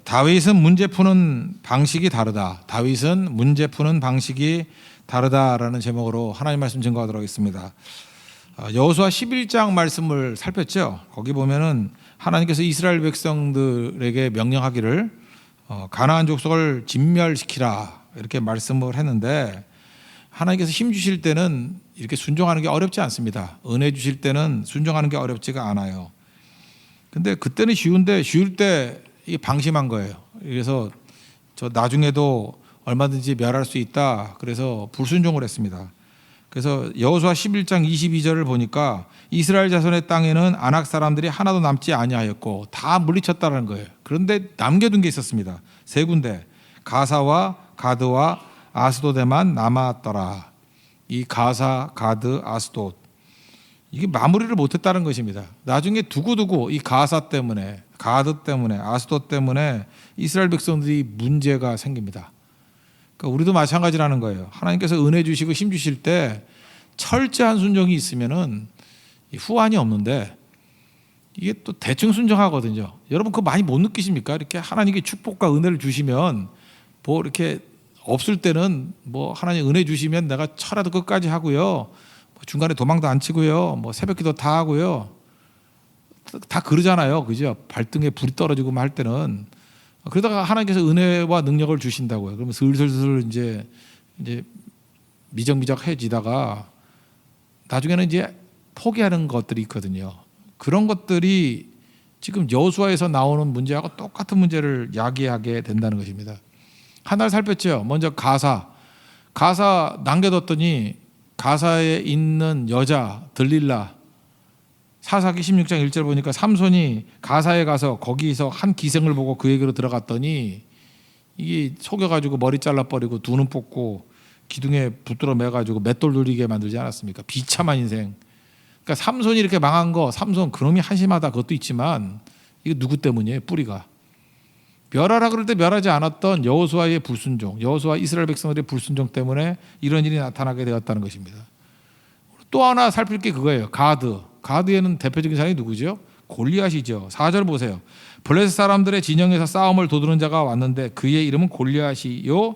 다윗은 문제 푸는 방식이 다르다. 다윗은 문제 푸는 방식이 다르다라는 제목으로 하나님 말씀 증거하도록 하겠습니다. 여호수아 11장 말씀을 살폈죠. 거기 보면은 하나님께서 이스라엘 백성들에게 명령하기를 가나안 족속을 진멸시키라 이렇게 말씀을 했는데, 하나님께서 힘 주실 때는 이렇게 순종하는 게 어렵지 않습니다. 은혜 주실 때는 순종하는 게 어렵지가 않아요. 근데 그때는 쉬운데 쉬울 때 이게 방심한 거예요. 그래서 저 나중에도 얼마든지 멸할 수 있다. 그래서 불순종을 했습니다. 그래서 여호수아 11장 22절을 보니까 이스라엘 자손의 땅에는 아낙 사람들이 하나도 남지 아니하였고 다 물리쳤다는 거예요. 그런데 남겨둔 게 있었습니다. 세 군데, 가사와 가드와 아스돗에만 남았더라. 이 가사, 가드, 아스돗, 이게 마무리를 못했다는 것입니다. 나중에 두고두고 이 가사 때문에, 가드 때문에, 아스돗 때문에 이스라엘 백성들이 문제가 생깁니다. 그러니까 우리도 마찬가지라는 거예요. 하나님께서 은혜 주시고 힘 주실 때 철저한 순종이 있으면은 후환이 없는데, 이게 또 대충 순종하거든요. 여러분 그거 많이 못 느끼십니까? 이렇게 하나님께 축복과 은혜를 주시면 뭐 이렇게 없을 때는 뭐 하나님 은혜 주시면 내가 철야도 끝까지 하고요, 중간에 도망도 안 치고요, 뭐 새벽기도 다 하고요, 다 그러잖아요, 그죠? 발등에 불이 떨어지고 할 때는. 그러다가 하나님께서 은혜와 능력을 주신다고요. 그러면 슬슬 이제 미적미적해지다가 나중에는 이제 포기하는 것들이 있거든요. 그런 것들이 지금 여호수아에서 나오는 문제하고 똑같은 문제를 야기하게 된다는 것입니다. 하나를 살폈죠. 먼저 가사 남겨뒀더니 가사에 있는 여자 들릴라, 사사기 16장 1절 보니까 삼손이 가사에 가서 거기서 한 기생을 보고 그에게로 들어갔더니 이게 속여가지고 머리 잘라버리고 두 눈 뽑고 기둥에 붙들어 매가지고 맷돌 누리게 만들지 않았습니까? 비참한 인생. 그러니까 삼손이 이렇게 망한 거, 삼손 그놈이 한심하다 그것도 있지만 이게 누구 때문이에요? 뿌리가. 멸하라 그럴 때 멸하지 않았던 여호수아의 불순종, 여호수아 이스라엘 백성들의 불순종 때문에 이런 일이 나타나게 되었다는 것입니다. 또 하나 살필 게 그거예요. 가드에는 대표적인 사람이 누구죠? 골리앗이죠. 4절 보세요. 블레셋 사람들의 진영에서 싸움을 도두는 자가 왔는데 그의 이름은 골리앗이요,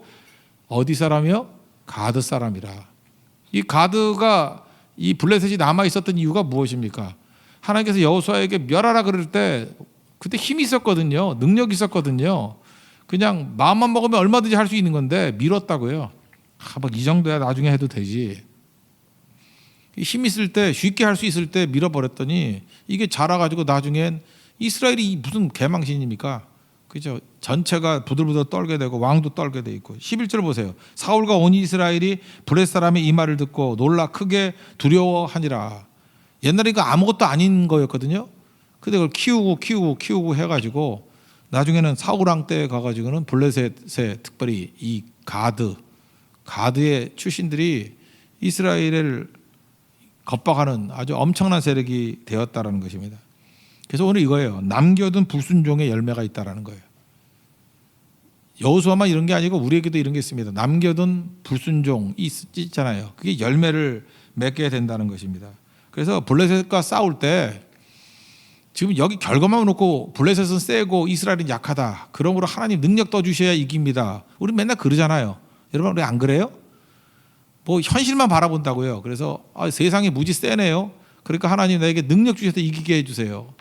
어디 사람이요? 가드 사람이라. 이 가드가 이 블레셋이 남아 있었던 이유가 무엇입니까? 하나님께서 여호수아에게 멸하라 그럴 때 그때 힘이 있었거든요. 능력이 있었거든요. 그냥 마음만 먹으면 얼마든지 할 수 있는 건데 밀었다고요. 막 이 정도야 나중에 해도 되지. 힘 있을 때, 쉽게 할 수 있을 때 밀어버렸더니 이게 자라가지고 나중엔 이스라엘이 무슨 개망신입니까? 그죠? 전체가 부들부들 떨게 되고 왕도 떨게 돼 있고. 11절 보세요. 사울과 온 이스라엘이 블레셋 사람의 이 말을 듣고 놀라 크게 두려워하니라. 옛날에 이거 아무것도 아닌 거였거든요. 근데 그걸 키우고 해가지고 나중에는 사울 왕 때 가가지고는 블레셋의 특별히 이 가드의 출신들이 이스라엘을 겁박하는 아주 엄청난 세력이 되었다라는 것입니다. 그래서 오늘 이거예요. 남겨둔 불순종의 열매가 있다라는 거예요. 여호수아만 이런 게 아니고 우리에게도 이런 게 있습니다. 남겨둔 불순종이 있잖아요. 그게 열매를 맺게 된다는 것입니다. 그래서 블레셋과 싸울 때 지금 여기 결과만 놓고 블레셋은 세고 이스라엘은 약하다, 그러므로 하나님 능력 더 주셔야 이깁니다. 우리 맨날 그러잖아요. 여러분 우리 안 그래요? 뭐 현실만 바라본다고요. 그래서 세상이 무지 세네요. 그러니까 하나님 나에게 능력 주셔서 이기게 해주세요.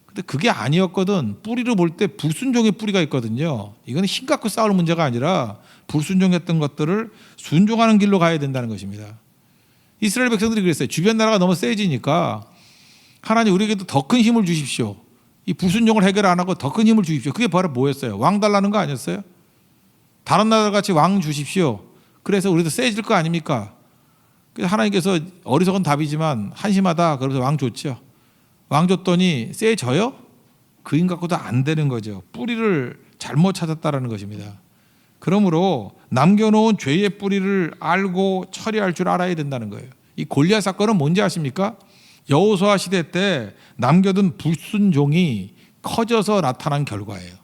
근데 그게 아니었거든. 뿌리로 볼 때 불순종의 뿌리가 있거든요. 이거는 힘 갖고 싸울 문제가 아니라 불순종했던 것들을 순종하는 길로 가야 된다는 것입니다. 이스라엘 백성들이 그랬어요. 주변 나라가 너무 세지니까 하나님 우리에게도 더 큰 힘을 주십시오. 이 불순종을 해결 안 하고 더 큰 힘을 주십시오. 그게 바로 뭐였어요? 왕 달라는 거 아니었어요? 다른 나라 같이 왕 주십시오. 그래서 우리도 세질 거 아닙니까? 그래서 하나님께서 어리석은 답이지만 한심하다 그러면서 왕 줬죠. 왕 줬더니 세져요? 그 힘 갖고도 안 되는 거죠. 뿌리를 잘못 찾았다라는 것입니다. 그러므로 남겨놓은 죄의 뿌리를 알고 처리할 줄 알아야 된다는 거예요. 이 골리앗 사건은 뭔지 아십니까? 여호수아 시대 때 남겨둔 불순종이 커져서 나타난 결과예요.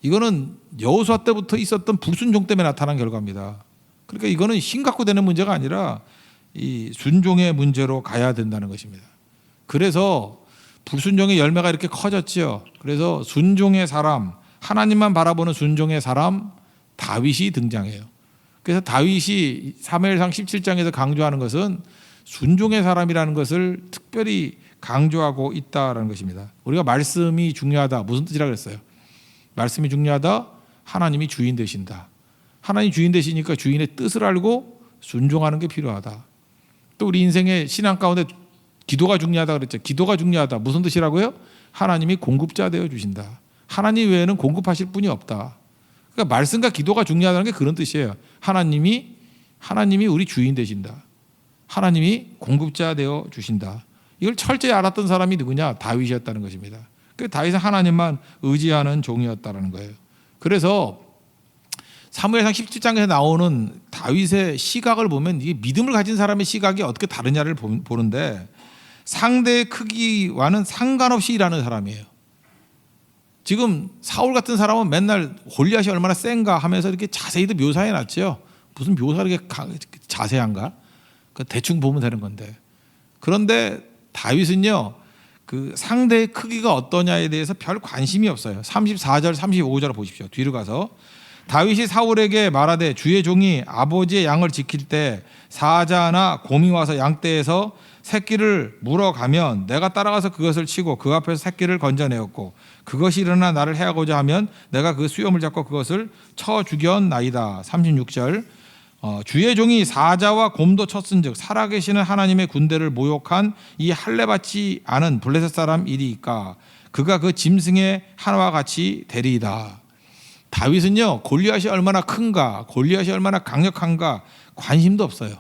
이거는 여호수아 때부터 있었던 불순종 때문에 나타난 결과입니다. 그러니까 이거는 힘 갖고 되는 문제가 아니라 이 순종의 문제로 가야 된다는 것입니다. 그래서 불순종의 열매가 이렇게 커졌죠. 그래서 순종의 사람, 하나님만 바라보는 순종의 사람 다윗이 등장해요. 그래서 다윗이 사무엘상 17장에서 강조하는 것은 순종의 사람이라는 것을 특별히 강조하고 있다라는 것입니다. 우리가 말씀이 중요하다. 무슨 뜻이라 그랬어요? 말씀이 중요하다. 하나님이 주인 되신다. 하나님 주인 되시니까 주인의 뜻을 알고 순종하는 게 필요하다. 또 우리 인생의 신앙 가운데 기도가 중요하다 그랬죠. 기도가 중요하다. 무슨 뜻이라고요? 하나님이 공급자 되어 주신다. 하나님 외에는 공급하실 분이 없다. 그러니까 말씀과 기도가 중요하다는 게 그런 뜻이에요. 하나님이 우리 주인 되신다. 하나님이 공급자 되어 주신다. 이걸 철저히 알았던 사람이 누구냐? 다윗이었다는 것입니다. 그 다윗은 하나님만 의지하는 종이었다는 거예요. 그래서 사무엘상 17장에서 나오는 다윗의 시각을 보면 이게 믿음을 가진 사람의 시각이 어떻게 다르냐를 보는데 상대의 크기와는 상관없이 일하는 사람이에요. 지금 사울 같은 사람은 맨날 골리앗이 얼마나 센가 하면서 이렇게 자세히도 묘사해 놨죠. 무슨 묘사가 이렇게 자세한가? 대충 보면 되는 건데. 그런데 다윗은요, 그 상대의 크기가 어떠냐에 대해서 별 관심이 없어요. 34절, 35절을 보십시오. 뒤로 가서 다윗이 사울에게 말하되 주의 종이 아버지의 양을 지킬 때 사자나 곰이 와서 양떼에서 새끼를 물어가면 내가 따라가서 그것을 치고 그 앞에서 새끼를 건져내었고 그것이 일어나 나를 해하고자 하면 내가 그 수염을 잡고 그것을 쳐 죽였나이다. 36절 주의 종이 사자와 곰도 쳤은즉 살아계시는 하나님의 군대를 모욕한 이 할례받지 않은 블레셋 사람 이리이까 그가 그 짐승의 하나와 같이 되리이다. 다윗은요 골리앗이 얼마나 큰가 골리앗이 얼마나 강력한가 관심도 없어요.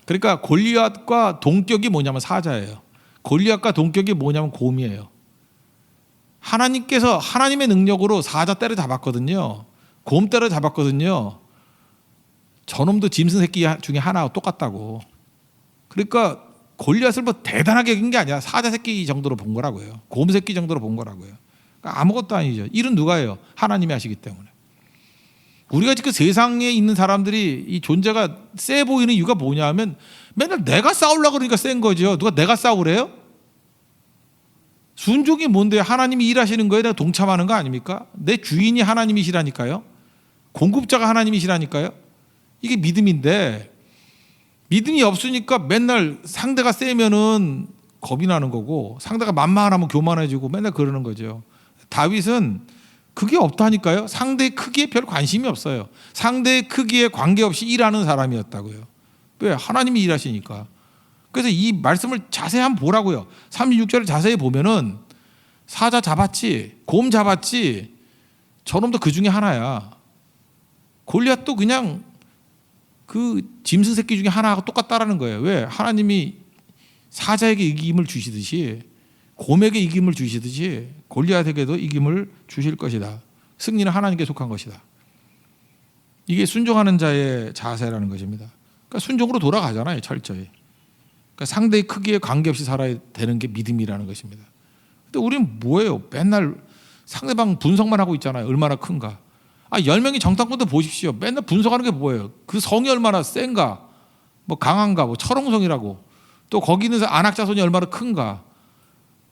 그러니까 골리앗과 동격이 뭐냐면 사자예요. 골리앗과 동격이 뭐냐면 곰이에요. 하나님께서 하나님의 능력으로 사자 때려잡았거든요. 곰 때려잡았거든요. 저놈도 짐승 새끼 중에 하나와 똑같다고. 그러니까 골리앗을 뭐 대단하게 이긴 게 아니라 사자 새끼 정도로 본 거라고요. 곰 새끼 정도로 본 거라고요. 그러니까 아무것도 아니죠. 일은 누가 해요? 하나님이 하시기 때문에. 우리가 지금 세상에 있는 사람들이 이 존재가 세 보이는 이유가 뭐냐 하면 맨날 내가 싸우려고 그러니까 센 거죠. 누가 내가 싸우래요? 순종이 뭔데요? 하나님이 일하시는 거에 내가 동참하는 거 아닙니까? 내 주인이 하나님이시라니까요. 공급자가 하나님이시라니까요. 이게 믿음인데 믿음이 없으니까 맨날 상대가 세면은 겁이 나는 거고 상대가 만만하면 교만해지고 맨날 그러는 거죠. 다윗은 그게 없다니까요. 상대의 크기에 별 관심이 없어요. 상대의 크기에 관계없이 일하는 사람이었다고요. 왜? 하나님이 일하시니까. 그래서 이 말씀을 자세히 한번 보라고요. 36절을 자세히 보면은 사자 잡았지, 곰 잡았지, 저놈도 그 중에 하나야. 골리앗도 그냥 그 짐승 새끼 중에 하나하고 똑같다라는 거예요. 왜? 하나님이 사자에게 이김을 주시듯이 곰에게 이김을 주시듯이 골리앗에게도 이김을 주실 것이다. 승리는 하나님께 속한 것이다. 이게 순종하는 자의 자세라는 것입니다. 그러니까 순종으로 돌아가잖아요. 철저히. 그러니까 상대의 크기에 관계없이 살아야 되는 게 믿음이라는 것입니다. 근데 우리는 뭐예요? 맨날 상대방 분석만 하고 있잖아요. 얼마나 큰가. 10명이 정탐꾼도 보십시오. 맨날 분석하는 게 뭐예요? 그 성이 얼마나 센가, 뭐 강한가, 뭐 철옹성이라고. 또 거기 있는 안악자손이 얼마나 큰가.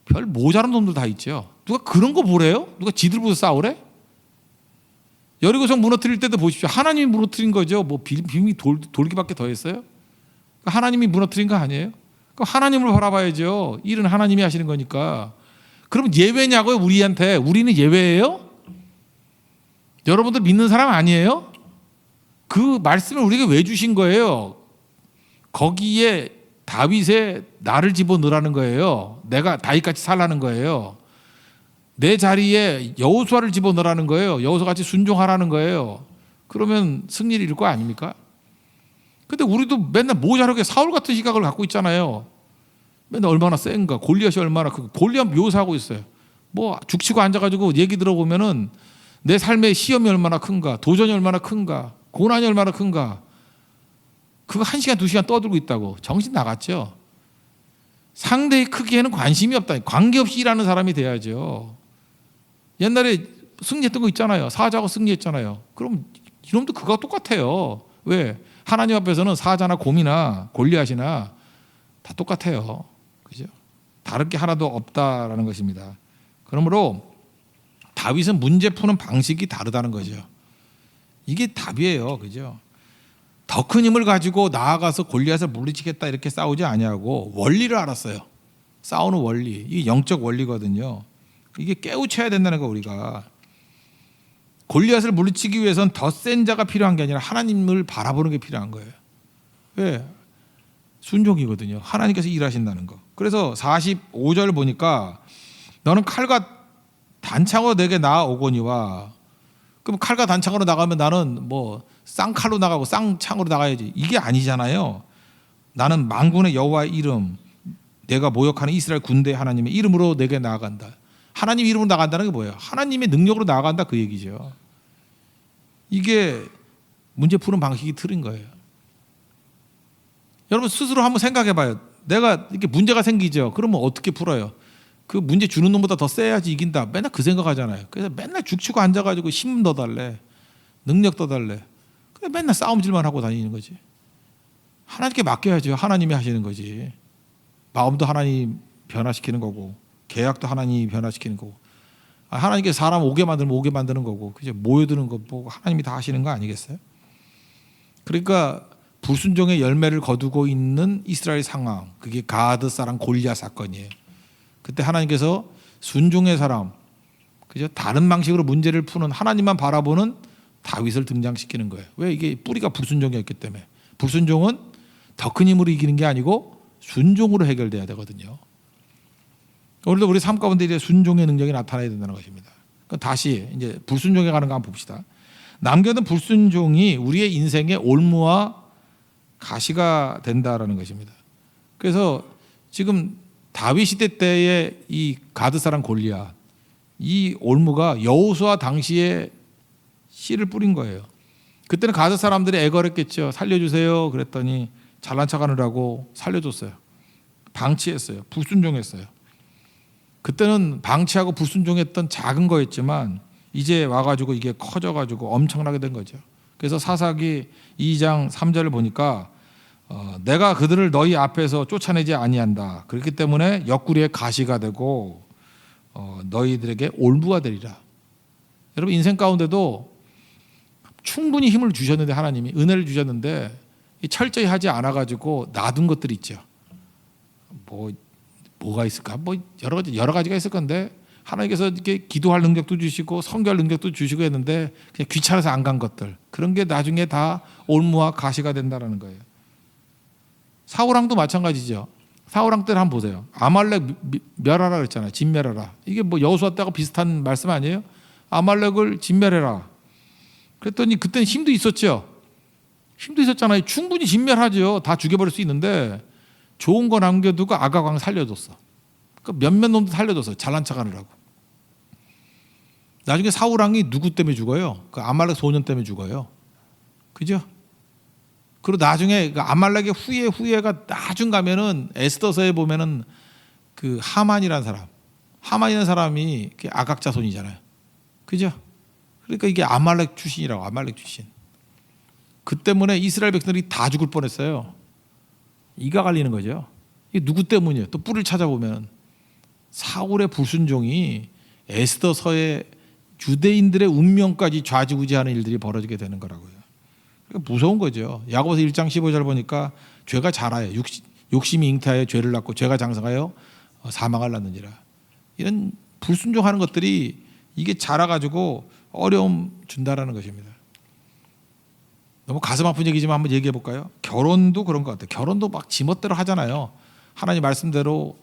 별 모자란 놈들 다 있죠. 누가 그런 거 보래요? 누가 지들 보고 싸우래? 여리고성 무너뜨릴 때도 보십시오. 하나님이 무너뜨린 거죠. 뭐 빙이 돌기밖에 더 했어요? 하나님이 무너뜨린 거 아니에요? 하나님을 바라봐야죠. 일은 하나님이 하시는 거니까. 그럼 예외냐고요? 우리한테. 우리는 예외예요? 여러분들 믿는 사람 아니에요? 그 말씀을 우리에게 왜 주신 거예요? 거기에 다윗의 나를 집어넣으라는 거예요. 내가 다윗같이 살라는 거예요. 내 자리에 여호수아를 집어넣으라는 거예요. 여호수아같이 순종하라는 거예요. 그러면 승리를 이룰 거 아닙니까? 근데 우리도 맨날 모자르게 사울 같은 시각을 갖고 있잖아요. 맨날 얼마나 센가, 골리앗이 얼마나 크고, 골리앗 묘사하고 있어요. 뭐 죽치고 앉아가지고 얘기 들어보면은 내 삶의 시험이 얼마나 큰가, 도전이 얼마나 큰가, 고난이 얼마나 큰가. 그거 1시간, 2시간 떠들고 있다고. 정신 나갔죠. 상대의 크기에는 관심이 없다. 관계없이 일하는 사람이 돼야죠. 옛날에 승리했던 거 있잖아요. 사자하고 승리했잖아요. 그럼 이놈도 그거와 똑같아요. 왜? 하나님 앞에서는 사자나 곰이나 골리앗이나 다 똑같아요. 그죠? 다를 게 하나도 없다라는 것입니다. 그러므로 다윗은 문제 푸는 방식이 다르다는 거죠. 이게 답이에요. 그죠? 더 큰 힘을 가지고 나아가서 골리앗을 물리치겠다 이렇게 싸우지 아니하고 원리를 알았어요. 싸우는 원리. 이게 영적 원리거든요. 이게 깨우쳐야 된다는 거. 우리가 골리앗을 물리치기 위해서는 더 센 자가 필요한 게 아니라 하나님을 바라보는 게 필요한 거예요. 왜? 순종이거든요. 하나님께서 일하신다는 거. 그래서 45절 보니까 너는 칼과 단창으로 내게 나아오거니와, 그럼 칼과 단창으로 나가면 나는 뭐 쌍칼로 나가고 쌍창으로 나가야지, 이게 아니잖아요. 나는 만군의 여호와의 이름, 내가 모욕하는 이스라엘 군대 하나님의 이름으로 내게 나아간다. 하나님 이름으로 나간다는 게 뭐예요? 하나님의 능력으로 나아간다, 그 얘기죠. 이게 문제 푸는 방식이 틀린 거예요. 여러분 스스로 한번 생각해 봐요. 내가 이렇게 문제가 생기죠. 그러면 어떻게 풀어요? 그 문제 주는 놈보다 더 세야지 이긴다. 맨날 그 생각하잖아요. 그래서 맨날 죽치고 앉아가지고 힘 더 달래, 능력 더 달래. 그래 맨날 싸움질만 하고 다니는 거지. 하나님께 맡겨야죠. 하나님이 하시는 거지. 마음도 하나님 변화시키는 거고, 계약도 하나님이 변화시키는 거고, 하나님께 사람 오게 만들면 오게 만드는 거고, 그죠? 모여드는 거 보고 하나님이 다 하시는 거 아니겠어요? 그러니까 불순종의 열매를 거두고 있는 이스라엘 상황, 그게 가드 사람 골리앗 사건이에요. 그때 하나님께서 순종의 사람, 그죠? 다른 방식으로 문제를 푸는, 하나님만 바라보는 다윗을 등장시키는 거예요. 왜? 이게 뿌리가 불순종이었기 때문에. 불순종은 더 큰 힘으로 이기는 게 아니고 순종으로 해결돼야 되거든요. 오늘도 우리 삶 가운데 이제 순종의 능력이 나타나야 된다는 것입니다. 다시 이제 불순종에 가는 거 한번 봅시다. 남겨둔 불순종이 우리의 인생의 올무와 가시가 된다라는 것입니다. 그래서 지금 다윗 시대 때의 이 가드 사람 골리앗, 이 올무가 여호수아 당시에 씨를 뿌린 거예요. 그때는 가드 사람들이 애걸했겠죠. 살려주세요. 그랬더니 잘난 척하느라고 살려줬어요. 방치했어요. 불순종했어요. 그때는 방치하고 불순종했던 작은 거였지만 이제 와가지고 이게 커져가지고 엄청나게 된 거죠. 그래서 사사기 2장 3절을 보니까 내가 그들을 너희 앞에서 쫓아내지 아니한다. 그렇기 때문에 옆구리에 가시가 되고 너희들에게 올무가 되리라. 여러분 인생 가운데도 충분히 힘을 주셨는데, 하나님이 은혜를 주셨는데 철저히 하지 않아가지고 놔둔 것들이 있죠. 뭐가 있을까? 뭐 여러 가지가 있을 건데 하나님께서 이렇게 기도할 능력도 주시고 선교할 능력도 주시고 했는데 그냥 귀찮아서 안 간 것들, 그런 게 나중에 다 올무와 가시가 된다는 거예요. 사울왕도 마찬가지죠. 사울왕 때를 한번 보세요. 아말렉 멸하라 그랬잖아요. 진멸하라. 이게 뭐 여호수아 때하고 비슷한 말씀 아니에요? 아말렉을 진멸해라. 그랬더니 그때는 힘도 있었죠. 힘도 있었잖아요. 충분히 진멸하죠. 다 죽여버릴 수 있는데 좋은 거 남겨두고 아각 왕 살려줬어. 그러니까 몇몇 놈도 살려줬어. 잘난 척하느라고. 나중에 사울 왕이 누구 때문에 죽어요? 그 아말렉 소년 때문에 죽어요. 그죠? 그리고 나중에 그 아말렉의 후예가 나중 가면은 에스더서에 보면은 그 하만이라는 사람, 하만이라는 사람이 아각 자손이잖아요. 그죠? 그러니까 이게 아말렉 출신이라고. 아말렉 출신. 그 때문에 이스라엘 백성들이 다 죽을 뻔했어요. 이가 갈리는 거죠. 이게 누구 때문이에요? 또 뿔을 찾아보면 사울의 불순종이 에스더서의 유대인들의 운명까지 좌지우지하는 일들이 벌어지게 되는 거라고요. 그러니까 무서운 거죠. 야고보서 1장 15절 보니까 죄가 자라요. 욕심이 잉태하여 죄를 낳고 죄가 장성하여 사망을 낳느니라. 이런 불순종하는 것들이 이게 자라가지고 어려움 준다라는 것입니다. 너무 가슴 아픈 얘기지만 한번 얘기해 볼까요? 결혼도 그런 것 같아요. 결혼도 막 지멋대로 하잖아요. 하나님 말씀대로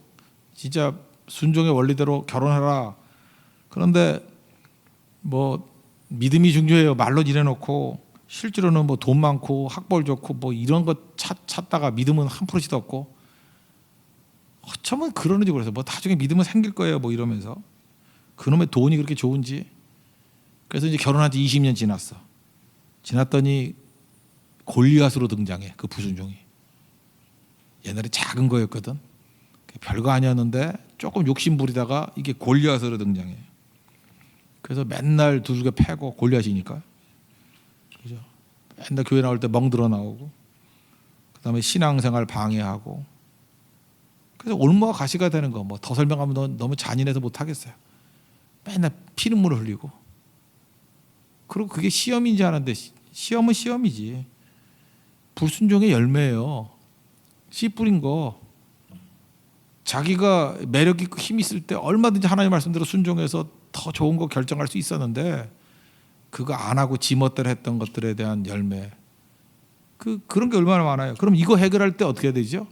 진짜 순종의 원리대로 결혼하라. 그런데 뭐 믿음이 중요해요. 말로 일해놓고 실제로는 뭐 돈 많고 학벌 좋고 뭐 이런 거 찾다가 믿음은 한 프로씩도 없고, 어쩌면 그러는지 모르겠어요. 뭐 나중에 믿음은 생길 거예요. 뭐 이러면서 그놈의 돈이 그렇게 좋은지. 그래서 이제 결혼한 지 20년 지났어. 지났더니 골리앗으로 등장해. 그 불순종이. 옛날에 작은 거였거든. 별거 아니었는데 조금 욕심 부리다가 이게 골리앗으로 등장해. 그래서 맨날 두들겨 패고, 골리앗이니까. 그죠? 맨날 교회 나올 때 멍들어 나오고, 그다음에 신앙생활 방해하고, 그래서 올무와 가시가 되는 거 뭐 더 설명하면 너무 잔인해서 못 하겠어요. 맨날 피눈물을 흘리고. 그리고 그게 시험인지 아는데 시험은 시험이지. 불순종의 열매예요. 씨 뿌린 거. 자기가 매력 있고 힘 있을 때 얼마든지 하나님 말씀대로 순종해서 더 좋은 거 결정할 수 있었는데 그거 안 하고 지멋대로 했던 것들에 대한 열매. 그런 게 얼마나 많아요. 그럼 이거 해결할 때 어떻게 해야 되죠?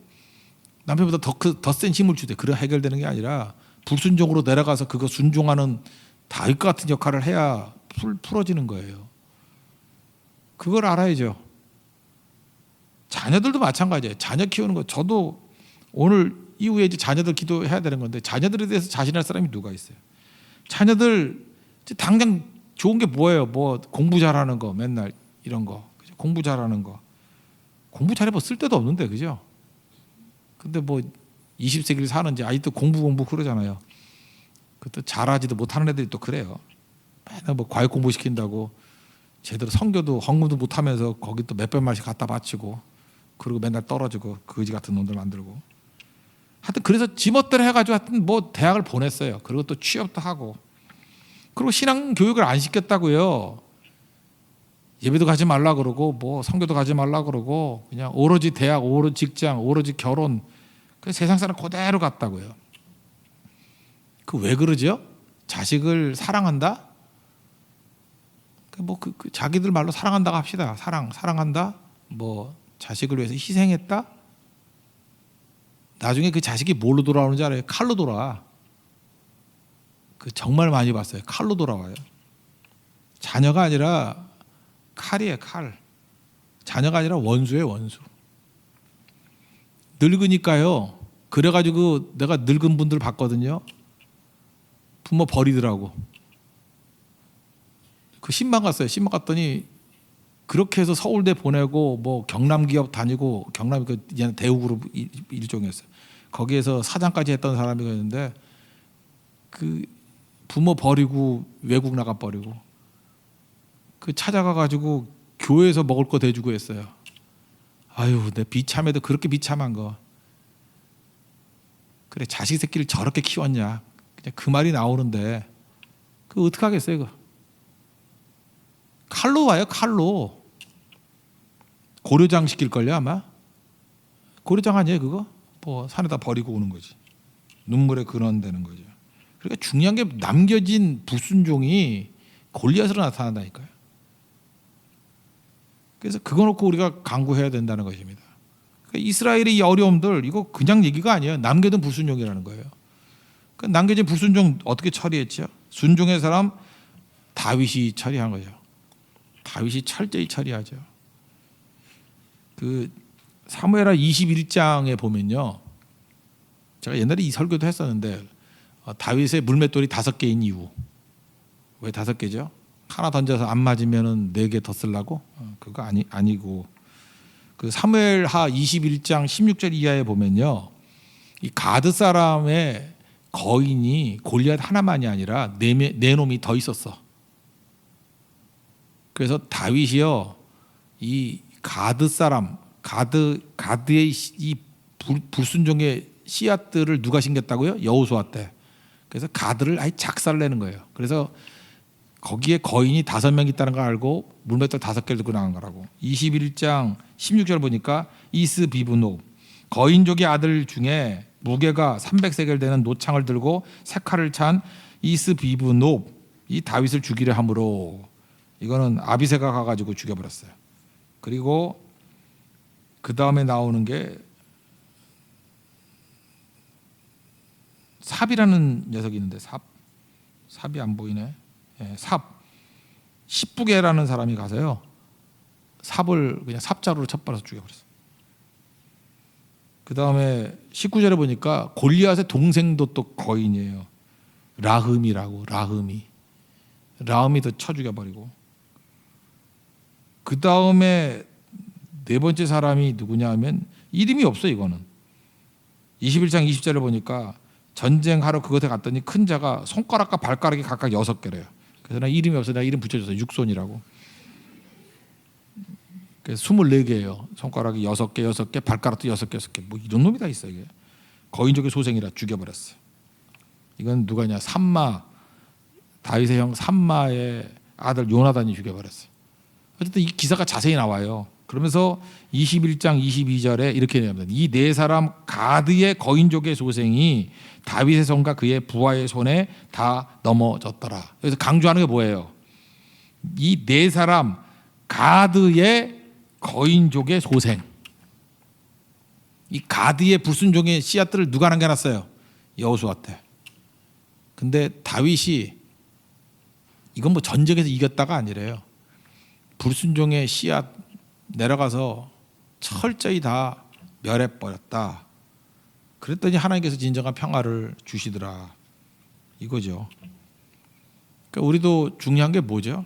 남편보다 더 센 힘을 주되 그래 해결되는 게 아니라 불순종으로 내려가서 그거 순종하는 다윗 같은 역할을 해야 풀어지는 거예요. 그걸 알아야죠. 자녀들도 마찬가지예요. 자녀 키우는 거 저도 오늘 이후에 이제 자녀들 기도해야 되는 건데 자녀들에 대해서 자신할 사람이 누가 있어요? 자녀들 당장 좋은 게 뭐예요? 뭐 공부 잘하는 거 맨날 이런 거 그죠? 공부 잘하는 거 공부 잘해 뭐 쓸데도 없는데 그죠? 근데 뭐 20세기를 사는지 아직도 공부 그러잖아요. 그것도 잘하지도 못하는 애들이 또 그래요. 맨날 뭐 과외 공부 시킨다고 제대로 성교도 헌금도 못하면서 거기 또 몇백 만씩 갖다 바치고 그리고 맨날 떨어지고 거지 같은 놈들 만들고 하여튼 그래서 지멋대로 해가지고 하여튼 뭐 대학을 보냈어요. 그리고 또 취업도 하고 그리고 신앙 교육을 안 시켰다고요. 예배도 가지 말라 그러고 뭐 성교도 가지 말라 그러고 그냥 오로지 대학, 오로지 직장, 오로지 결혼 그 세상 사람 그대로 갔다고요. 그 왜 그러죠? 자식을 사랑한다? 그 자기들 말로 사랑한다고 합시다. 사랑한다. 뭐 자식을 위해서 희생했다. 나중에 그 자식이 뭘로 돌아오는지 알아요? 칼로 돌아와. 그 정말 많이 봤어요. 칼로 돌아와요. 자녀가 아니라 칼이에요, 칼. 자녀가 아니라 원수예요, 원수. 늙으니까요. 그래가지고 내가 늙은 분들 봤거든요. 부모 버리더라고. 그 신방 갔어요. 신방 갔더니 그렇게 해서 서울대 보내고 뭐 경남기업 다니고 경남 그 대우그룹 일종이었어요. 거기에서 사장까지 했던 사람이었는데 그 부모 버리고 외국 나가 버리고 그 찾아가 가지고 교회에서 먹을 거 대주고 했어요. 아유, 내 비참해도 그렇게 비참한 거. 그래 자식 새끼를 저렇게 키웠냐. 그냥 그 말이 나오는데 그 어떻게 하겠어요, 그. 칼로 와요, 칼로. 고려장 시킬걸요 아마. 고려장 아니에요 그거? 뭐 산에다 버리고 오는 거지. 눈물에 근원되는 거죠. 그러니까 중요한 게 남겨진 불순종이 골리앗으로 나타난다니까요. 그래서 그거 놓고 우리가 강구해야 된다는 것입니다. 그러니까 이스라엘의 이 어려움들 이거 그냥 얘기가 아니에요. 남겨둔 불순종이라는 거예요. 그러니까 남겨진 불순종 어떻게 처리했죠? 순종의 사람 다윗이 처리한 거죠. 다윗이 철저히 처리하죠. 그 사무엘하 21장에 보면요. 제가 옛날에 이 설교도 했었는데 다윗의 물맷돌이 5개인 이유. 왜 5개죠? 하나 던져서 안 맞으면은 4개 더 쓰려고? 그거 아니고 그 사무엘하 21장 16절 이하에 보면요. 이 가드 사람의 거인이 골리앗 하나만이 아니라 4놈이 더 있었어. 그래서 다윗이요. 이 가드 사람 가드의 이 불순종의 씨앗들을 누가 심겼다고요? 여호수아 때. 그래서 가드를 아예 작살내는 거예요. 그래서 거기에 거인이 5명 있다는 걸 알고 물맷돌 5개를 들고 나간 거라고. 21장 16절 보니까 이스비브노 거인족의 아들 중에 무게가 300세겔 되는 노창을 들고 세 칼을 찬 이스비브노 이 다윗을 죽이려 함으로 이거는 아비새가 가가지고 죽여버렸어요. 그리고 그 다음에 나오는 게 삽이라는 녀석이 있는데 삽이 안 보이네. 예, 십부게라는 사람이 가서요. 삽을 그냥 삽자루로 쳤버려서 죽여버렸어요. 그 다음에 19절에 보니까 골리앗의 동생도 또 거인이에요. 라흠이라고. 라흠이도 쳐 죽여버리고. 그 다음에 4번째 사람이 누구냐 하면 이름이 없어. 이거는 21장 20절에 보니까 전쟁하러 그곳에 갔더니 큰 자가 손가락과 발가락이 각각 6개래요. 그래서 나 이름이 없어. 나 이름 붙여줬어요. 육손이라고. 그래서 24개예요. 손가락이 6개, 발가락도 6개, 6개. 뭐 이런 놈이 다 있어 이게. 거인족의 소생이라 죽여버렸어요. 이건 누가냐? 삼마, 다윗의 형 삼마의 아들 요나단이 죽여버렸어요. 어쨌든 이 기사가 자세히 나와요. 그러면서 21장 22절에 이렇게 내용합니다. 이 네 사람 가드의 거인족의 소생이 다윗의 손과 그의 부하의 손에 다 넘어졌더라. 그래서 강조하는 게 뭐예요? 이 네 사람 가드의 거인족의 소생. 이 가드의 불순종의 씨앗들을 누가 남겨놨어요? 여호수아 때. 근데 다윗이 이건 뭐 전쟁에서 이겼다가 아니래요. 불순종의 씨앗 내려가서 철저히 다 멸해버렸다. 그랬더니 하나님께서 진정한 평화를 주시더라. 이거죠. 그러니까 우리도 중요한 게 뭐죠?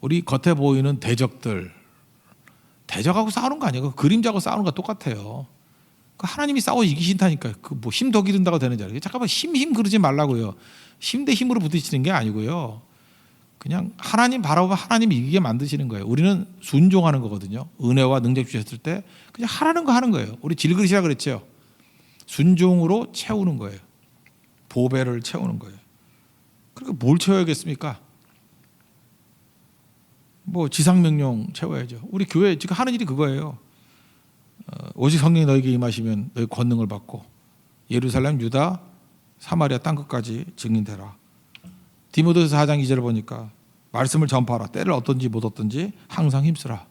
우리 겉에 보이는 대적들, 대적하고 싸우는 거 아니에요. 그림자하고 싸우는 거 똑같아요. 하나님이 싸워 이기신다니까요. 그 뭐 힘 더 기른다고 되는 줄 알아요. 잠깐만 힘 그러지 말라고요. 힘 대 힘으로 부딪히는 게 아니고요. 그냥 하나님 바라보면 하나님이 이기게 만드시는 거예요. 우리는 순종하는 거거든요. 은혜와 능력 주셨을 때 그냥 하라는 거 하는 거예요. 우리 질그릇이라 그랬죠. 순종으로 채우는 거예요. 보배를 채우는 거예요. 그러니까 뭘 채워야겠습니까? 뭐 지상명령 채워야죠. 우리 교회 지금 하는 일이 그거예요. 오직 성령이 너에게 임하시면 너희 권능을 받고 예루살렘, 유다, 사마리아 땅끝까지 증인되라. 디모데서 4장 2절을 보니까 말씀을 전파하라. 때를 얻든지 못 얻든지 항상 힘쓰라.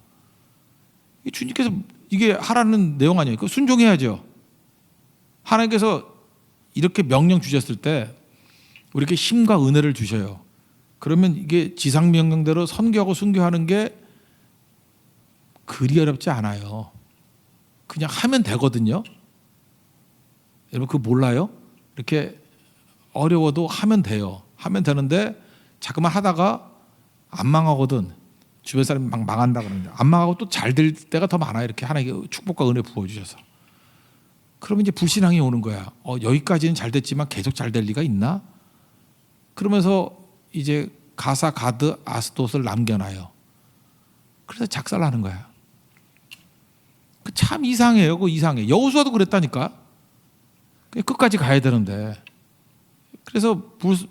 주님께서 이게 하라는 내용 아니에요. 그거 순종해야죠. 하나님께서 이렇게 명령 주셨을 때 우리에게 힘과 은혜를 주셔요. 그러면 이게 지상 명령대로 선교하고 순교하는 게 그리 어렵지 않아요. 그냥 하면 되거든요. 여러분 그거 몰라요? 이렇게 어려워도 하면 돼요. 하면 되는데 자꾸만 하다가 안 망하거든. 주변 사람이 막 망한다 그러는데 안 망하고 또 잘 될 때가 더 많아요. 이렇게 하나님께 축복과 은혜 부어주셔서. 그러면 이제 불신앙이 오는 거야. 여기까지는 잘 됐지만 계속 잘 될 리가 있나? 그러면서 이제 가사, 가드, 아스돗을 남겨놔요. 그래서 작살나는 거야. 참 이상해요. 그거 이상해. 여호수아도 그랬다니까. 끝까지 가야 되는데. 그래서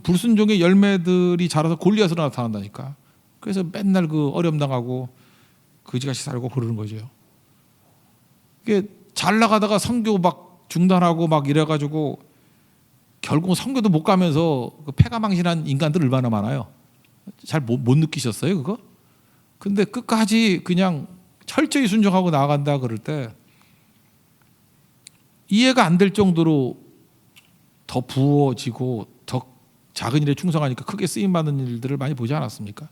불순종의 열매들이 자라서 골리앗으로 나타난다니까. 그래서 맨날 그 어려움당하고 거지같이 살고 그러는 거죠. 이게 잘 나가다가 선교 막 중단하고 막 이래가지고 결국 선교도 못 가면서 그 패가망신한 인간들 얼마나 많아요. 잘 못 느끼셨어요 그거? 근데 끝까지 그냥 철저히 순종하고 나아간다 그럴 때 이해가 안 될 정도로 더 부어지고 더 작은 일에 충성하니까 크게 쓰임받는 일들을 많이 보지 않았습니까?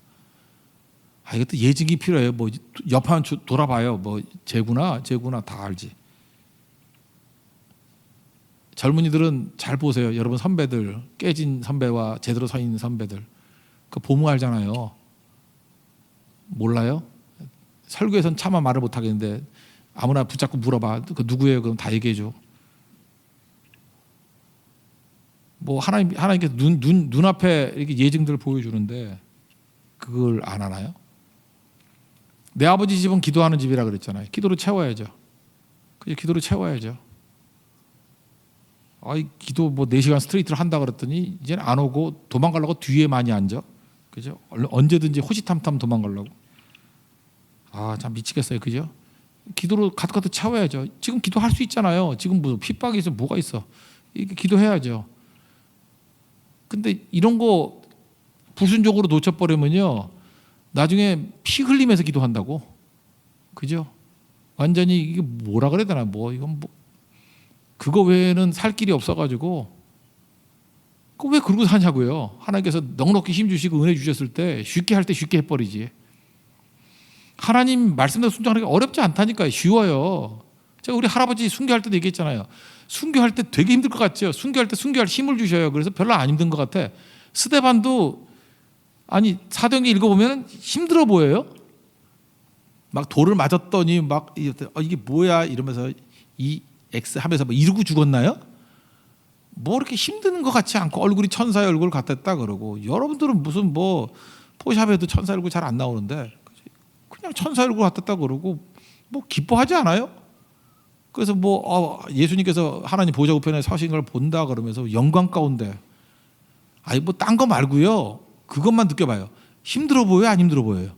이것도 예증이 필요해요. 뭐 옆판 돌아봐요. 뭐 쟤구나 다 알지. 젊은이들은 잘 보세요. 여러분 선배들, 깨진 선배와 제대로 서 있는 선배들. 그 보면 알잖아요. 몰라요? 설교에선 차마 말을 못 하겠는데 아무나 붙잡고 물어봐. 그 누구예요? 그럼 다 얘기해 줘. 뭐 하나님께서 눈앞에 이렇게 예증들을 보여주는데 그걸 안 하나요? 내 아버지 집은 기도하는 집이라 그랬잖아요. 기도로 채워야죠. 기도로 채워야죠. 기도 뭐 4시간 스트레이트를 한다 그랬더니 이제는 안 오고 도망가려고 뒤에 많이 앉아. 그죠? 언제든지 호시탐탐 도망가려고. 참 미치겠어요. 그죠? 기도로 가득가득 채워야죠. 지금 기도할 수 있잖아요. 지금 무슨 핍박이 있어 뭐가 있어. 이게 기도해야죠. 근데 이런 거 불순종으로 놓쳐버리면요. 나중에 피 흘리면서 기도한다고. 그죠? 완전히 이게 뭐라 그래야 되나 이건 그거 외에는 살 길이 없어가지고 왜 그러고 사냐고요. 하나님께서 넉넉히 힘 주시고 은혜 주셨을 때 쉽게 할 때 쉽게 해버리지. 하나님 말씀대로 순종하는 게 어렵지 않다니까요. 쉬워요. 제가 우리 할아버지 순교할 때도 얘기했잖아요. 순교할 때 되게 힘들 것 같죠. 순교할 때 순교할 힘을 주셔요. 그래서 별로 안 힘든 것 같아. 스데반도 사도행전 읽어보면 힘들어 보여요. 막 돌을 맞았더니 막 이게 뭐야 이러면서 X 하면서 이러고 죽었나요? 이렇게 힘든 것 같지 않고 얼굴이 천사의 얼굴 같았다 그러고 여러분들은 무슨 포샵에도 천사 얼굴 잘 안 나오는데 그냥 천사 얼굴 같았다 그러고 기뻐하지 않아요? 그래서 예수님께서 하나님 보좌 우편에 서신 걸 본다 그러면서 영광 가운데 아니 뭐 딴 거 말고요. 그것만 느껴봐요. 힘들어 보여요? 안 힘들어 보여요?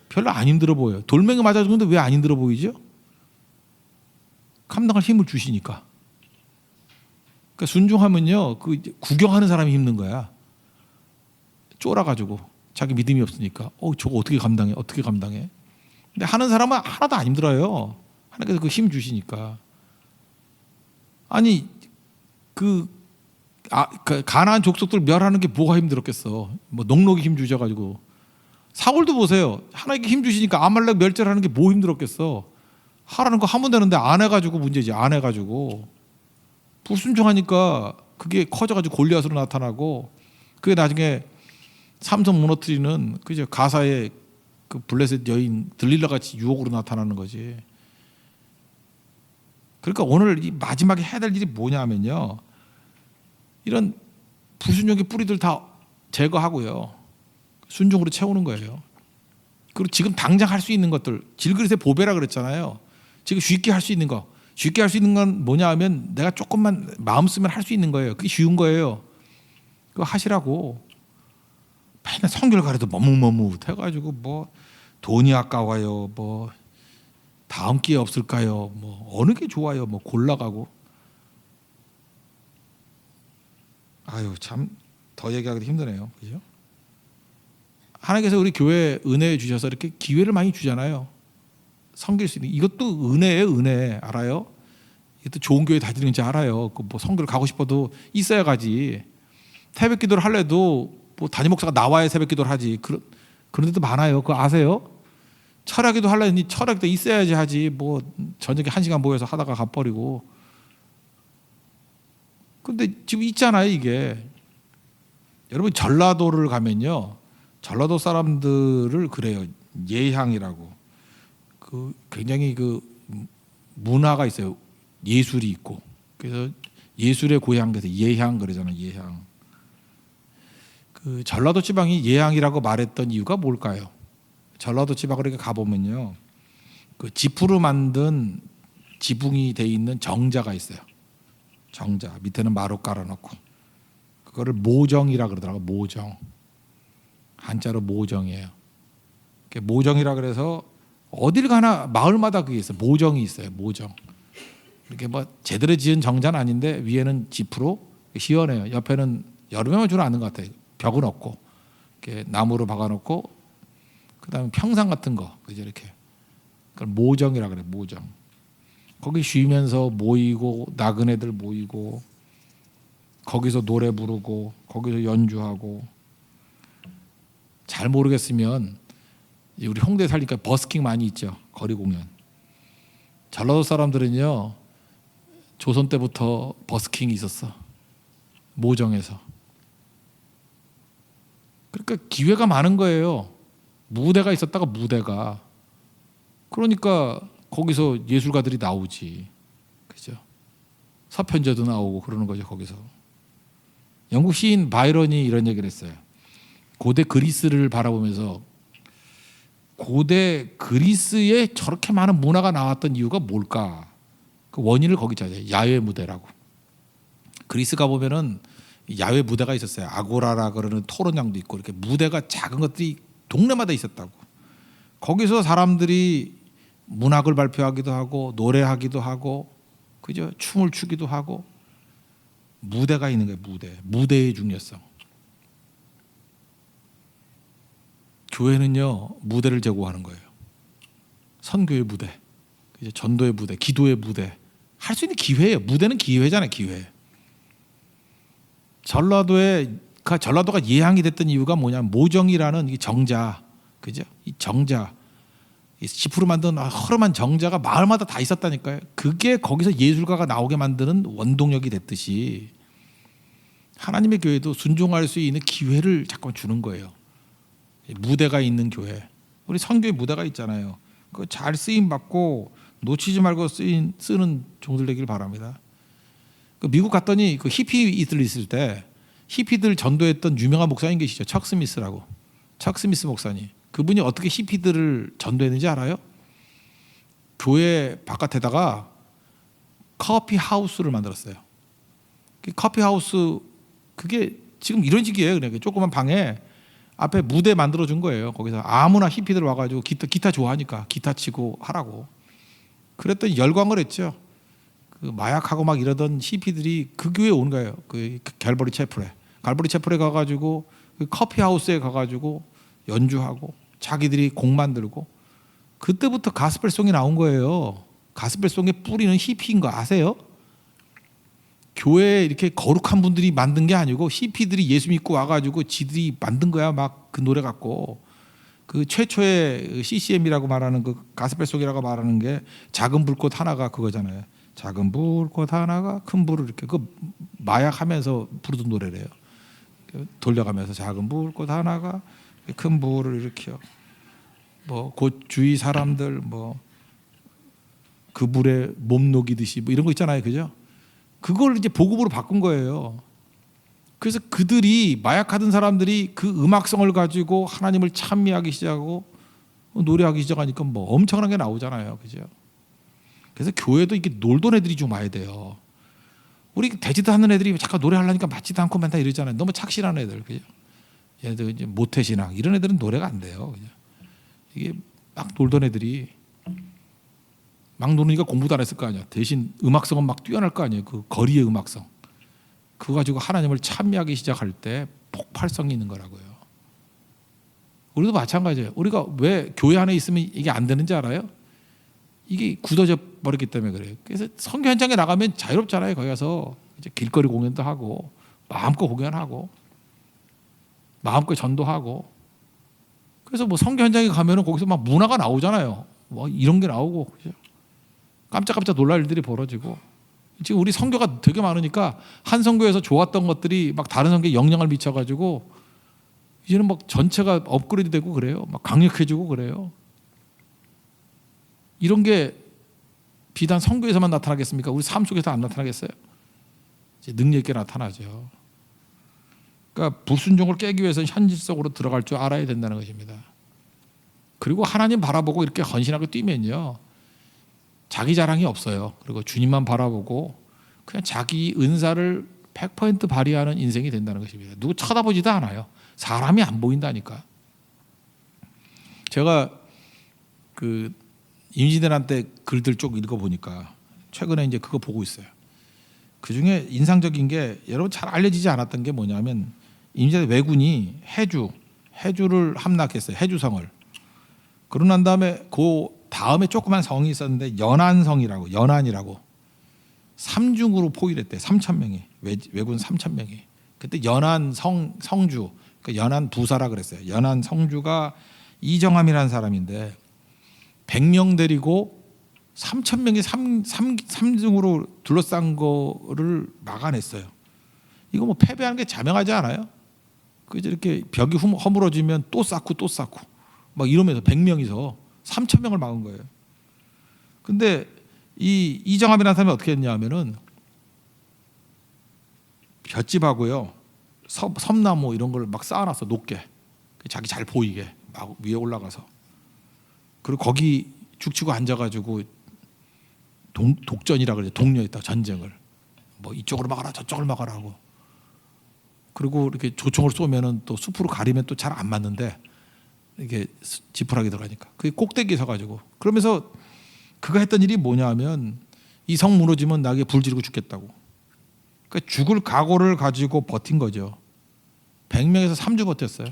별로 안 힘들어 보여요. 돌멩이 맞아 죽는데 왜 안 힘들어 보이죠? 감당할 힘을 주시니까. 그러니까 순종하면요. 그 구경하는 사람이 힘든 거야. 쫄아가지고 자기 믿음이 없으니까 저거 어떻게 감당해? 어떻게 감당해? 근데 하는 사람은 하나도 안 힘들어요. 하나님께서 그 힘 주시니까. 아니 그 가나안 족속들 멸하는 게 뭐가 힘들었겠어? 뭐 농록이 힘 주셔가지고 사울도 보세요. 하나님께 힘 주시니까 아말렉 멸절하는 게 뭐 힘들었겠어? 하라는 거 하면 되는데 안 해가지고 문제지. 안 해가지고 불순종하니까 그게 커져가지고 골리앗으로 나타나고 그게 나중에 삼성 무너뜨리는 그죠 가사의 그 블레셋 여인 들릴라 같이 유혹으로 나타나는 거지. 그러니까 오늘 이 마지막에 해야 될 일이 뭐냐면요. 이런 불순종의 뿌리들 다 제거하고요. 순종으로 채우는 거예요. 그리고 지금 당장 할 수 있는 것들 질그릇의 보배라 그랬잖아요. 지금 쉽게 할 수 있는 거. 쉽게 할 수 있는 건 뭐냐 하면 내가 조금만 마음 쓰면 할 수 있는 거예요. 그게 쉬운 거예요. 그거 하시라고. 맨날 성결 가래도 머뭇머뭇 해가지고 뭐 돈이 아까워요. 뭐 다음 기회 없을까요? 뭐 어느 게 좋아요? 뭐 골라가고. 아유 참 더 얘기하기도 힘드네요. 그죠? 하나님께서 우리 교회에 은혜 주셔서 이렇게 기회를 많이 주잖아요. 섬길 수 있는 이것도 은혜예요. 은혜 알아요? 이것도 좋은 교회 다니는 지 알아요. 뭐 성교를 가고 싶어도 있어야 가지. 새벽 기도를 할래도 뭐 담임 목사가 나와야 새벽 기도를 하지. 그런 데도 많아요. 그거 아세요? 철학기도 하려니 철학기도 있어야지 하지. 뭐 저녁에 1시간 모여서 하다가 가버리고. 근데 지금 있잖아요 이게. 여러분 전라도를 가면요. 전라도 사람들을 그래요. 예향이라고. 그 굉장히 그 문화가 있어요. 예술이 있고. 그래서 예술의 고향 그래서 예향 그러잖아요. 예향. 그 전라도 지방이 예향이라고 말했던 이유가 뭘까요? 전라도 지방으로 이렇게 가보면요. 그 지푸로 만든 지붕이 돼 있는 정자가 있어요. 정자 밑에는 마루 깔아놓고 그거를 모정이라 그러더라고요. 모정. 한자로 모정이에요. 모정이라 그래서 어딜 가나 마을마다 그게 있어요. 모정이 있어요. 모정. 이렇게 뭐 제대로 지은 정자는 아닌데 위에는 지프로 시원해요. 옆에는 여름에만 주로 아는 것 같아요. 벽은 없고 이렇게 나무로 박아놓고 그다음에 평상 같은 거 그죠 이렇게. 그걸 모정이라 그래. 모정. 거기 쉬면서 모이고 나그네들 모이고 거기서 노래 부르고 거기서 연주하고 잘 모르겠으면 우리 홍대 살니까 버스킹 많이 있죠. 거리 공연. 전라도 사람들은요. 조선 때부터 버스킹이 있었어. 모정에서. 그러니까 기회가 많은 거예요. 무대가 있었다가 무대가. 그러니까 거기서 예술가들이 나오지. 그죠? 서편제도 나오고 그러는 거죠. 거기서. 영국 시인 바이런이 이런 얘기를 했어요. 고대 그리스를 바라보면서 고대 그리스에 저렇게 많은 문화가 나왔던 이유가 뭘까? 그 원인을 거기 찾아요. 야외 무대라고. 그리스 가보면은 야외 무대가 있었어요. 아고라라 그러는 토론장도 있고 이렇게 무대가 작은 것들이 동네마다 있었다고. 거기서 사람들이 문학을 발표하기도 하고 노래하기도 하고 그죠? 춤을 추기도 하고 무대가 있는 거예요. 무대의 중요성. 교회는요 무대를 제공하는 거예요. 선교의 무대, 이제 전도의 무대, 기도의 무대 할 수 있는 기회예요. 무대는 기회잖아요. 기회. 전라도가 예향이 됐던 이유가 뭐냐면 모정이라는 이 정자, 그죠? 이 정자, 이 지푸로 만든 허름한 정자가 마을마다 다 있었다니까요. 그게 거기서 예술가가 나오게 만드는 원동력이 됐듯이 하나님의 교회도 순종할 수 있는 기회를 잠깐 주는 거예요. 무대가 있는 교회. 우리 선교의 무대가 있잖아요. 그거 잘 쓰임 받고 놓치지 말고 쓰는 종들 되길 바랍니다. 미국 갔더니 그 히피들 있을 때 히피들 전도했던 유명한 목사님 계시죠. 척 스미스라고. 척 스미스 목사님. 그분이 어떻게 히피들을 전도했는지 알아요? 교회 바깥에다가 커피 하우스를 만들었어요. 그 커피 하우스 그게 지금 이런 식이에요. 그러니까 조그만 방에 앞에 무대 만들어 준 거예요. 거기서 아무나 히피들 와가지고 기타 좋아하니까 기타 치고 하라고. 그랬더니 열광을 했죠. 그 마약하고 막 이러던 히피들이 그 교회에 온 거예요. 그 갈보리 채플에 가가지고 그 커피 하우스에 가가지고 연주하고 자기들이 곡 만들고 그때부터 가스펠송이 나온 거예요. 가스펠송의 뿌리는 히피인 거 아세요? 교회에 이렇게 거룩한 분들이 만든 게 아니고 히피들이 예수 믿고 와가지고 지들이 만든 거야. 막 그 노래 갖고 그 최초의 CCM이라고 말하는 그 가스펠송이라고 말하는 게 작은 불꽃 하나가 그거잖아요. 작은 불꽃 하나가 큰 불을 이렇게 그 마약하면서 부르던 노래래요. 돌려가면서 작은 불꽃 하나가 큰 불을 일으켜 뭐 곧 주위 사람들 뭐 그 불에 몸 녹이듯이 뭐 이런 거 있잖아요, 그죠? 그걸 이제 복음으로 바꾼 거예요. 그래서 그들이 마약하던 사람들이 그 음악성을 가지고 하나님을 찬미하기 시작하고 노래하기 시작하니까 뭐 엄청난 게 나오잖아요, 그죠? 그래서 교회도 이렇게 놀던 애들이 좀 와야 돼요. 우리 되지도 않는 애들이 잠깐 노래하려니까 맞지도 않고 맨날 이러잖아요. 너무 착실한 애들, 그죠? 얘네들 이제 모태신앙 이런 애들은 노래가 안 돼요, 그죠? 이게 막 놀던 애들이 막 노니까 공부도 안 했을 거 아니야. 대신 음악성은 막 뛰어날 거 아니에요. 그 거리의 음악성. 그거 가지고 하나님을 찬미하기 시작할 때 폭발성이 있는 거라고요. 우리도 마찬가지예요. 우리가 왜 교회 안에 있으면 이게 안 되는지 알아요? 이게 굳어져 버렸기 때문에 그래요. 그래서 선교 현장에 나가면 자유롭잖아요. 거기 가서 이제 길거리 공연도 하고 마음껏 공연하고 마음껏 전도하고 그래서 뭐 선교 현장에 가면은 거기서 막 문화가 나오잖아요. 뭐 이런 게 나오고 그죠? 깜짝깜짝 놀랄 일들이 벌어지고 지금 우리 선교가 되게 많으니까 한 선교에서 좋았던 것들이 막 다른 선교에 영향을 미쳐가지고 이제는 막 전체가 업그레이드 되고 그래요. 막 강력해지고 그래요. 이런 게 비단 선교에서만 나타나겠습니까? 우리 삶 속에서 안 나타나겠어요? 이제 능력 있게 나타나죠. 그러니까 불순종을 깨기 위해서는 현실 속으로 들어갈 줄 알아야 된다는 것입니다. 그리고 하나님 바라보고 이렇게 헌신하게 뛰면요. 자기 자랑이 없어요. 그리고 주님만 바라보고 그냥 자기 은사를 100% 발휘하는 인생이 된다는 것입니다. 누구 쳐다보지도 않아요. 사람이 안 보인다니까. 제가 그 임진왜란 때 글들 쭉 읽어보니까 최근에 이제 그거 보고 있어요. 그 중에 인상적인 게 여러분 잘 알려지지 않았던 게 뭐냐면 임진왜란 왜군이 해주를 함락했어요. 해주성을. 그러고 난 다음에 그 다음에 조그만 성이 있었는데 연안이라고 3중으로 포위했대. 3,000명이 왜군 3,000명이. 그때 연안 성주, 그러니까 연안 부사라 그랬어요. 연안 성주가 이정함이라는 사람인데 100명 데리고 3,000명이 3중으로 둘러싼 거를 막아냈어요. 이거 뭐 패배하는 게 자명하지 않아요? 그래서 이렇게 벽이 허물어지면 또 쌓고 막 이러면서 100명이서 3,000명을 막은 거예요. 근데 이 이정함이라는 사람이 어떻게 했냐면은 볏짚하고요 섬나무 이런 걸 막 쌓아놨어. 높게 자기 잘 보이게 막 위에 올라가서. 그리고 거기 죽치고 앉아가지고 독전이라 그러죠. 독려했다. 전쟁을 뭐 이쪽으로 막아라 저쪽을 막아라 하고. 그리고 이렇게 조총을 쏘면은 또 숲으로 가리면 또 잘 안 맞는데 이게 지푸라기 들어가니까 그게 꼭대기에 서가지고 그러면서 그가 했던 일이 뭐냐면 이 성 무너지면 나에게 불 지르고 죽겠다고. 그러니까 죽을 각오를 가지고 버틴 거죠. 100명에서 3주 버텼어요.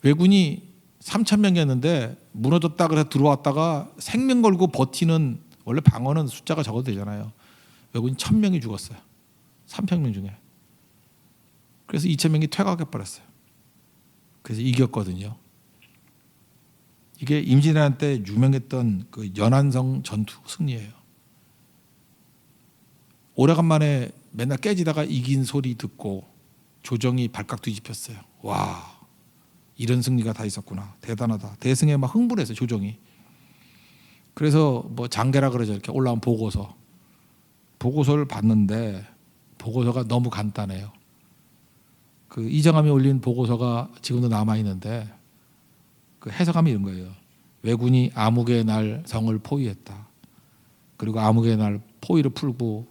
왜군이 3,000명이었는데 무너졌다 그래서 들어왔다가 생명 걸고 버티는 원래 방어는 숫자가 적어도 되잖아요. 왜군이 1,000명이 죽었어요. 3,000명 중에. 그래서 2,000명이 퇴각해 버렸어요. 그래서 이겼거든요. 이게 임진왜란 때 유명했던 그 연안성 전투 승리예요. 오래간만에 맨날 깨지다가 이긴 소리 듣고 조정이 발칵 뒤집혔어요. 와, 이런 승리가 다 있었구나. 대단하다. 대승에 막 흥분했어요. 조정이. 그래서 뭐 장계라 그러죠. 이렇게 올라온 보고서를 봤는데 보고서가 너무 간단해요. 그 이정함이 올린 보고서가 지금도 남아 있는데 그 해석하면 이런 거예요. 왜군이 암흑의 날 성을 포위했다. 그리고 암흑의 날 포위를 풀고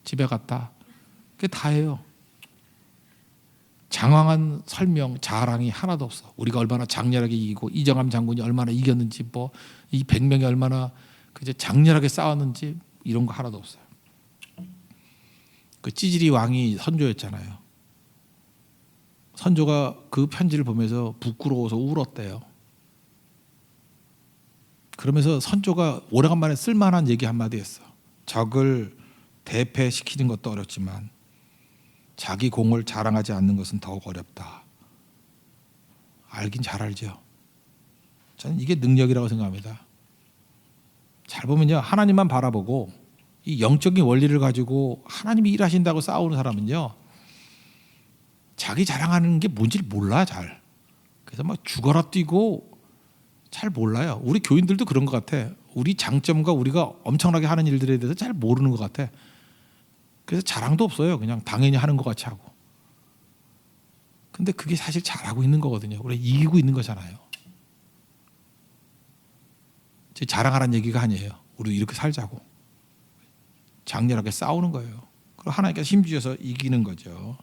집에 갔다. 그게 다예요. 장황한 설명, 자랑이 하나도 없어. 우리가 얼마나 장렬하게 이기고 이정함 장군이 얼마나 이겼는지, 뭐 이 100명이 얼마나 그저 장렬하게 싸웠는지 이런 거 하나도 없어요. 그 찌질이 왕이 선조였잖아요. 선조가 그 편지를 보면서 부끄러워서 울었대요. 그러면서 선조가 오래간만에 쓸만한 얘기 한마디 했어. 적을 대패시키는 것도 어렵지만 자기 공을 자랑하지 않는 것은 더욱 어렵다. 알긴 잘 알죠. 저는 이게 능력이라고 생각합니다. 잘 보면요, 하나님만 바라보고 이 영적인 원리를 가지고 하나님이 일하신다고 싸우는 사람은요, 자기 자랑하는 게 뭔지를 몰라 잘. 그래서 막 죽어라 뛰고 잘 몰라요. 우리 교인들도 그런 것 같아. 우리 장점과 우리가 엄청나게 하는 일들에 대해서 잘 모르는 것 같아. 그래서 자랑도 없어요. 그냥 당연히 하는 것 같이 하고. 근데 그게 사실 잘하고 있는 거거든요. 우리 이기고 있는 거잖아요. 제 자랑하라는 얘기가 아니에요. 우리 이렇게 살자고. 장렬하게 싸우는 거예요. 그리고 하나님께서 힘주셔서 이기는 거죠.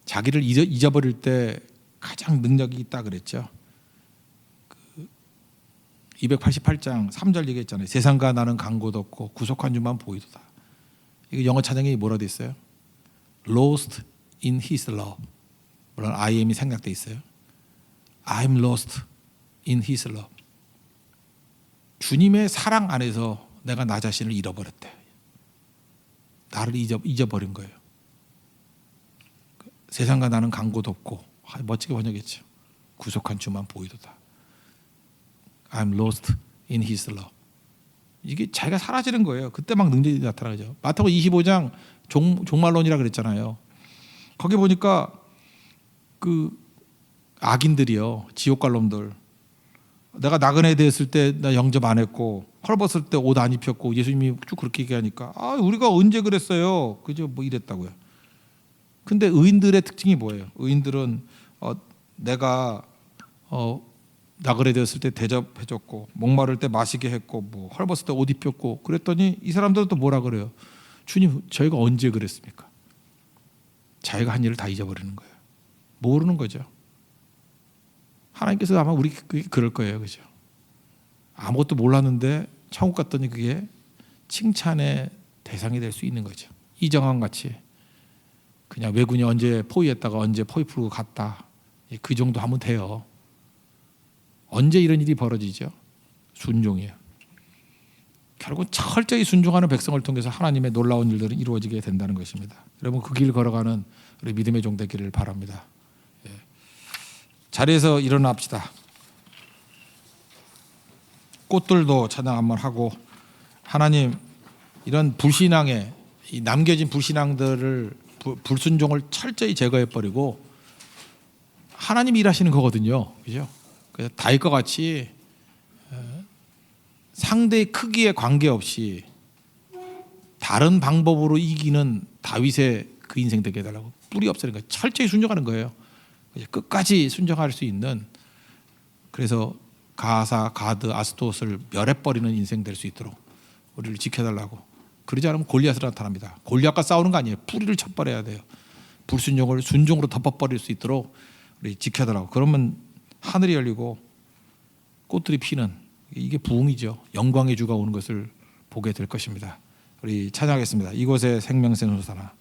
자기를 잊어버릴 때 가장 능력이 있다 그랬죠. 288장 3절 얘기했잖아요. 세상과 나는 간곳 없고 구속한 주만 보이도다. 이거 영어 찬양이 뭐라 돼 있어요? Lost in His love. 물론 IM이 생략돼 있어요. I'm lost in His love. 주님의 사랑 안에서 내가 나 자신을 잃어버렸대. 나를 잊어버린 거예요. 세상과 나는 간곳 없고, 멋지게 번역했죠. 구속한 주만 보이도다. I'm lost in His love. 이게 자기가 사라지는 거예요. 그때 막 능력이 나타나죠. 마태복음 25장 종말론이라 그랬잖아요. 거기 보니까 그 악인들이요, 지옥 갈 놈들. 내가 나그네 되었을 때 나 영접 안 했고, 헐벗을 때 옷 안 입혔고, 예수님이 쭉 그렇게 얘기하니까 우리가 언제 그랬어요? 그죠? 뭐 이랬다고요. 근데 의인들의 특징이 뭐예요? 의인들은 내가 나그네 되었을 때 대접해줬고, 목마를 때 마시게 했고, 뭐 헐벗을 때 옷 입혔고, 그랬더니 이 사람들은 또 뭐라 그래요? 주님, 저희가 언제 그랬습니까? 자기가 한 일을 다 잊어버리는 거예요. 모르는 거죠. 하나님께서 아마 우리 그럴 거예요, 그죠? 아무것도 몰랐는데 천국 갔더니 그게 칭찬의 대상이 될 수 있는 거죠. 이정환 같이 그냥 왜군이 언제 포위했다가 언제 포위 풀고 갔다, 그 정도 하면 돼요. 언제 이런 일이 벌어지죠? 순종이에요. 결국 철저히 순종하는 백성을 통해서 하나님의 놀라운 일들은 이루어지게 된다는 것입니다. 여러분, 그 길 걸어가는 우리 믿음의 종 되기를 바랍니다. 자리에서 일어납시다. 꽃들도 찬양 한번 하고, 하나님, 이런 불신앙의 이 남겨진 불신앙들을, 불순종을 철저히 제거해버리고 하나님이 일하시는 거거든요. 그죠? 그래서 다윗과 같이 상대의 크기에 관계없이 다른 방법으로 이기는 다윗의 그 인생 되게 해달라고. 뿌리 없애는 거예요. 철저히 순종하는 거예요. 끝까지 순종할 수 있는, 그래서 가사, 가드, 아스토스를 멸해버리는 인생 될 수 있도록 우리를 지켜달라고. 그러지 않으면 골리앗으로 나타납니다. 골리앗과 싸우는 거 아니에요. 뿌리를 쳐버려야 돼요. 불순종을 순종으로 덮어버릴 수 있도록 우리 지켜달라고. 그러면 하늘이 열리고 꽃들이 피는, 이게 부흥이죠. 영광의 주가 오는 것을 보게 될 것입니다. 우리 찬양하겠습니다. 이곳에 생명샘 솟아나.